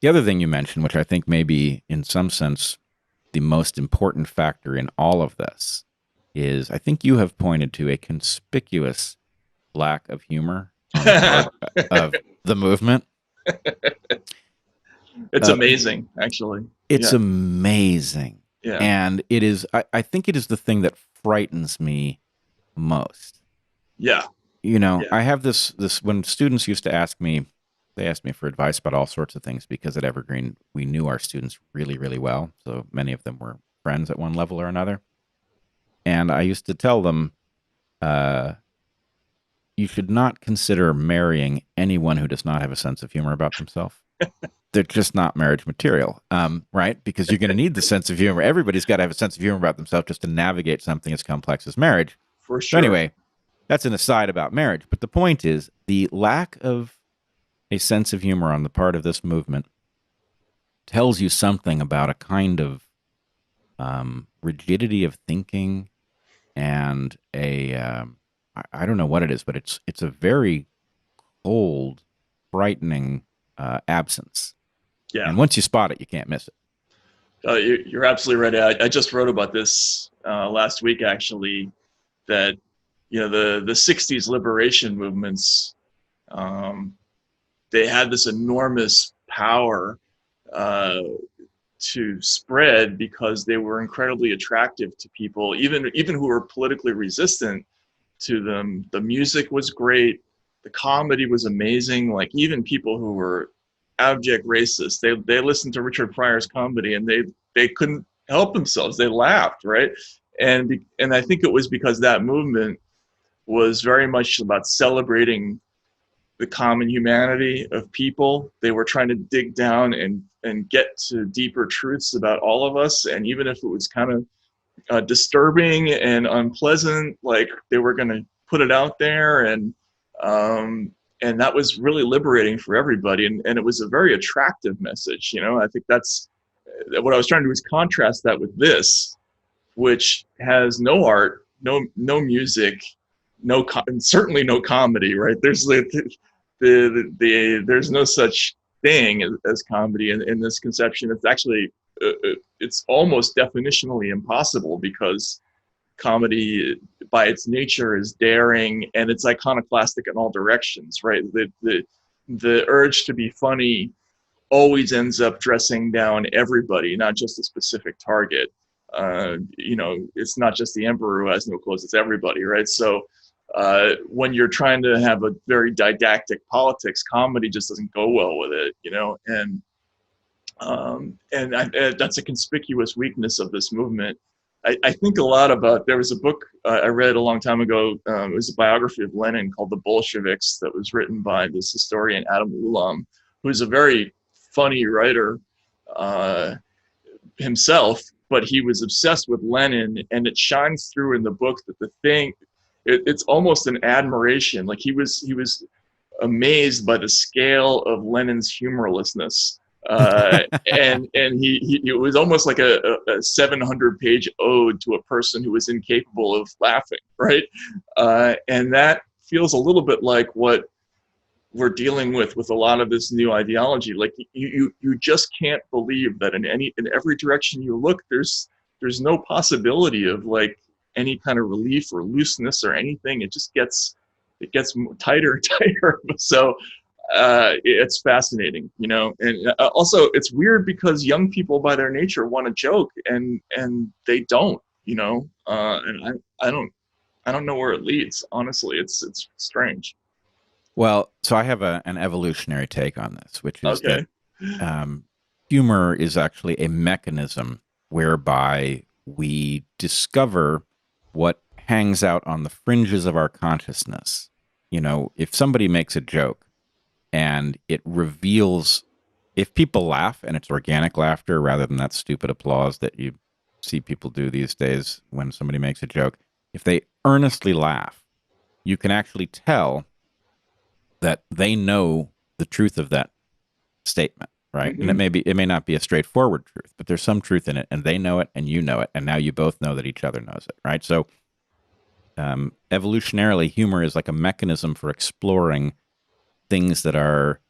The other thing you mentioned, which I think may be in some sense the most important factor in all of this, is I think you have pointed to a conspicuous lack of humor on the part of the movement. It's Uh, amazing, actually. it's Yeah, amazing. yeah, And it is, I think it is the thing that frightens me most. yeah, yeah, I have this when students used to ask me, they asked me for advice about all sorts of things because at Evergreen, we knew our students really, really well. So many of them were friends at one level or another. And I used to tell them, uh, you should not consider marrying anyone who does not have a sense of humor about themselves. They're just not marriage material, right? Because you're going to need the sense of humor. Everybody's got to have a sense of humor about themselves just to navigate something as complex as marriage. for So, sure. anyway, that's an aside about marriage. But the point is the lack of a sense of humor on the part of this movement tells you something about a kind of rigidity of thinking and I don't know what it is, but it's a very cold, frightening absence. Yeah, And once you spot it, you can't miss it. you're absolutely right. I just wrote about this last week, actually. That the '60s liberation movements, um, they had this enormous power uh, to spread because they were incredibly attractive to people, even who were politically resistant to them. The music was great, the comedy was amazing. Like even people who were abject racists, they listened to Richard Pryor's comedy and they couldn't help themselves. They laughed, right? And I think it was because that movement was very much about celebrating the common humanity of people. They were trying to dig down and get to deeper truths about all of us. And even if it was kind of disturbing and unpleasant, like they were going to put it out there, and that was really liberating for everybody. And it was a very attractive message. I think that's what I was trying to do is contrast that with this, which has no art, no music, certainly no comedy. Right? There's no such thing as comedy in this conception. It's actually it's almost definitionally impossible because comedy by its nature is daring and it's iconoclastic in all directions, right? The urge to be funny always ends up dressing down everybody, not just a specific target. It's not just the emperor who has no clothes; it's everybody, right? So when you're trying to have a very didactic politics, comedy just doesn't go well with it. And that's a conspicuous weakness of this movement. I think a lot about. There was a book I read a long time ago. It was a biography of Lenin called "The Bolsheviks" that was written by this historian Adam Ulam, who's a very funny writer uh, himself, but he was obsessed with Lenin, and it shines through in the book that it's almost an admiration. Like he was amazed by the scale of Lenin's humorlessness. And he it was almost like a 700-page ode to a person who was incapable of laughing, right? And that feels a little bit like what we're dealing with a lot of this new ideology. Like you just can't believe that in every direction you look, there's no possibility of like any kind of relief or looseness or anything. It gets tighter and tighter. So it's fascinating, and also it's weird because young people by their nature want to joke and they don't, and I don't know where it leads. Honestly, it's strange. Well, so I have an evolutionary take on this, which is that Okay. um, humor is actually a mechanism whereby we discover what hangs out on the fringes of our consciousness. If somebody makes a joke and it reveals, if people laugh and it's organic laughter rather than that stupid applause that you see people do these days when somebody makes a joke, if they earnestly laugh, you can actually tell that they know the truth of that statement, right? And Hmm. it may not be a straightforward truth, but there's some truth in it, and they know it, and you know it, and now you both know that each other knows it, right? So, evolutionarily, humor is like a mechanism for exploring things that are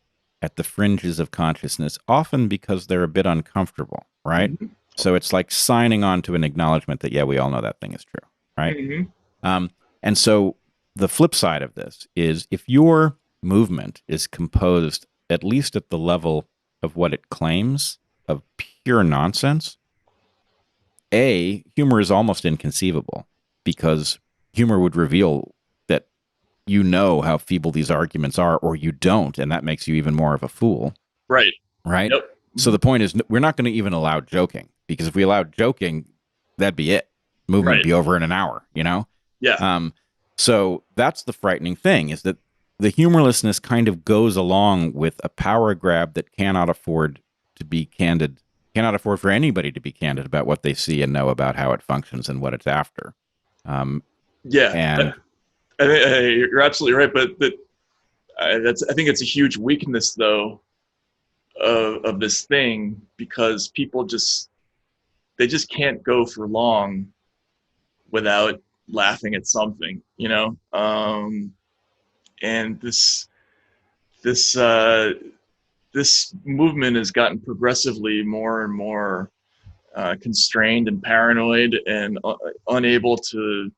at the fringes of consciousness, often because they're a bit uncomfortable, right? Hmm. So it's like signing on to an acknowledgement that, yeah, we all know that thing is true, right? Hmm. Um, and so the flip side of this is if your movement is composed, at least at the level of what it claims, of pure nonsense, humor is almost inconceivable because humor would reveal that you know how feeble these arguments are or you don't, and that makes you even more of a fool, Right. right? Yep. So Hmm. the point is, we're not going to even allow joking because if we allowed joking, that'd be it. Movement would Right. be over in an hour, you know? Yeah. Um, so that's the frightening thing is that the humorlessness kind of goes along with a power grab that cannot afford to be candid, cannot afford for anybody to be candid about what they see and know about how it functions and what it's after. Um, Yeah. and You're absolutely right, but that's I think it's a huge weakness though of this thing because people just they just can't go for long without laughing at something, you know. And this this movement has gotten progressively more and more constrained and paranoid and unable to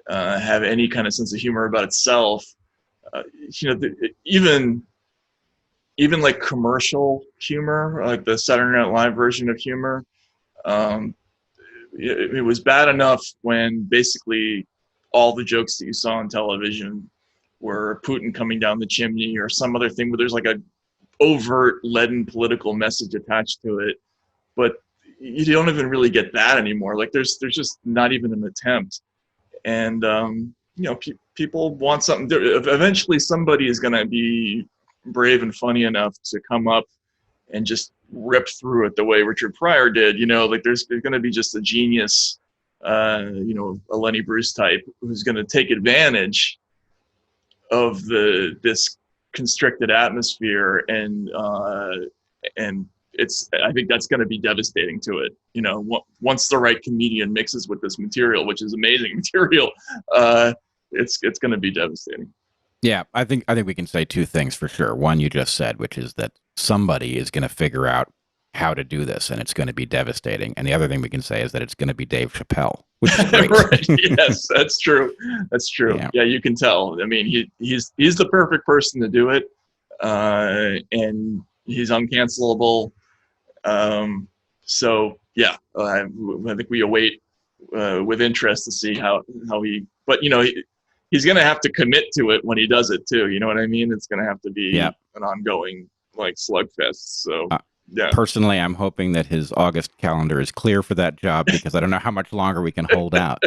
have any kind of sense of humor about itself. Uh, even like commercial humor, like the Saturday Night Live version of humor, um, it was bad enough when basically all the jokes that you saw on television were Putin coming down the chimney or some other thing where there's like a overt leaden political message attached to it. But you don't even really get that anymore. Like there's just not even an attempt. And people want something. Eventually, somebody is going to be brave and funny enough to come up and just rip through it the way Richard Pryor did. Like there's going to be just a genius, a Lenny Bruce type who's going to take advantage of this constricted atmosphere and it's I think that's going to be devastating to it. Once the right comedian mixes with this material, which is amazing material, it's going to be devastating. yeah, I think we can say two things for sure. One you just said, which is that somebody is going to figure out how to do this, and it's going to be devastating. And the other thing we can say is that it's going to be Dave Chappelle, which is great. Right? Yes, that's true. That's true. Yeah, Yeah, you can tell. I mean, he's the perfect person to do it, and he's uncancelable. So yeah, I think we await with interest to see how he. But he's going to have to commit to it when he does it too. You know what I mean? It's going to have to yeah. be an ongoing like slugfest. So Uh, yeah. Personally, I'm hoping that his August calendar is clear for that job because I don't know how much longer we can hold out.